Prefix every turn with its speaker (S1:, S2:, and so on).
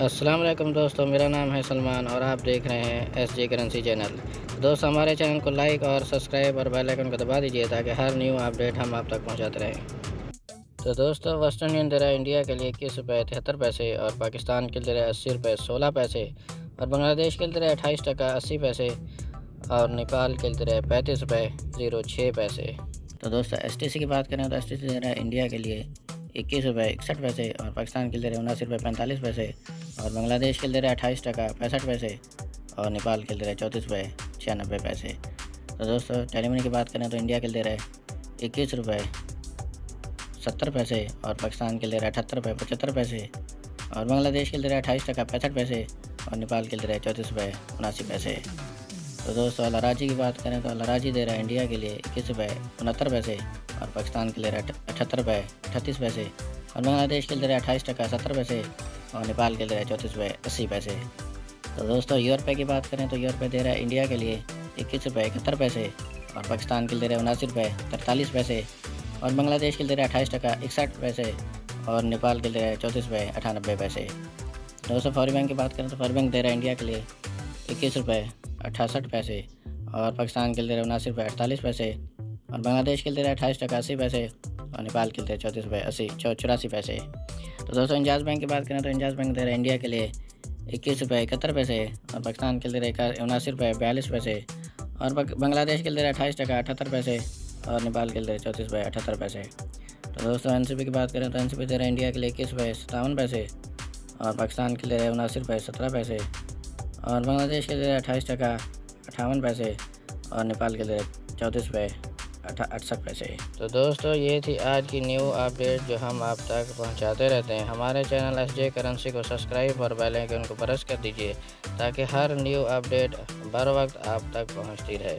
S1: अस्सलाम वालेकुम दोस्तों, मेरा नाम है सलमान और आप देख रहे हैं एसजे करेंसी चैनल। दोस्तों, हमारे चैनल को लाइक और सब्सक्राइब और बेल आइकन को दबा दीजिए ताकि हर न्यू अपडेट हम आप तक पहुंचाते रहें। तो दोस्तों, वेस्टर्न यूनियन दे रहा है इंडिया के लिए 21 रुपये 73 पैसे और पाकिस्तान के लिए दे रहा है 80 रुपये 16 पैसे और बांग्लादेश के लिए दे रहा है 28 टका 80 पैसे और नेपाल के लिए दे रहा है 35 रुपये 06 पैसे। तो दोस्तों, STC की बात करें तो STC दे रहा है इंडिया के लिए 21 रुपये 61 पैसे और पाकिस्तान के लिए दे रहा है 79 रुपये 45 पैसे और बांग्लादेश के लिए दे रहा है 28 टका 65 पैसे और नेपाल के लिए दे रहा है 34 रुपये 96 पैसे। तो दोस्तों, टेलीमनी की बात करें तो इंडिया के लिए दे रहा है 21 रुपये 70 पैसे और पाकिस्तान के लिए दे रहा है 78 रुपये 75 पैसे और बांग्लादेश के लिए दे रहा है 28 टका 65 पैसे और नेपाल के लिए दे रहा है 34 रुपये 79 पैसे। तो दोस्तों, अल-अराजी की बात करें तो अल-अराजी दे रहा है इंडिया के लिए 21 रुपये 69 पैसे और पाकिस्तान के लिए दे रहा है 78 रुपये 38 पैसे और बांग्लादेश के लिए दे रहा है 28 टका 70 पैसे और नेपाल के लिए दे रहा है 34 रुपये 80 पैसे। तो दोस्तों, €1 की बात करें तो €1 दे रहा है इंडिया के लिए 21 रुपये 71 पैसे और पाकिस्तान के लिए दे रहा है 79 रुपये 43 पैसे और बांग्लादेश के लिए दे रहा है 28 टका 61 पैसे और नेपाल के लिए दे रहा है 34 रुपये 98 पैसे। दोस्तों, फॉरी बैंक की बात करें तो फॉरी बैंक दे रहा है इंडिया के लिए 21 रुपये 68 पैसे और पाकिस्तान के लिए दे रहा है 79 रुपये 48 पैसे और बांग्लादेश के लिए दे रहा है 28 टका 80 पैसे और नेपाल के लिए 34 रुपये 84 पैसे। तो दोस्तों, इंजाज बैंक की बात करें तो इंजाज बैंक दे रहा है इंडिया के लिए 21 रुपये 71 पैसे और पाकिस्तान के लिए दे रहा है 79 रुपये 42 पैसे और बांग्लादेश के लिए दे रहा है 28 टका 78 पैसे और नेपाल के लिए 34 रुपये 78 पैसे। तो दोस्तों, NCP की बात करें तो NCP दे रहा है इंडिया के लिए 21 रुपये 57 पैसे और पाकिस्तान के लिए 79 रुपये 17 पैसे और बांग्लादेश के लिए 28 टका 58 पैसे और नेपाल के लिए 34 रुपये 68 पैसे। तो दोस्तों, ये थी आज की न्यू अपडेट जो हम आप तक पहुंचाते रहते हैं। हमारे चैनल SJ करेंसी को सब्सक्राइब और बेल आइकन को प्रेस कर दीजिए ताकि हर न्यू अपडेट बर वक्त आप तक पहुंचती रहे।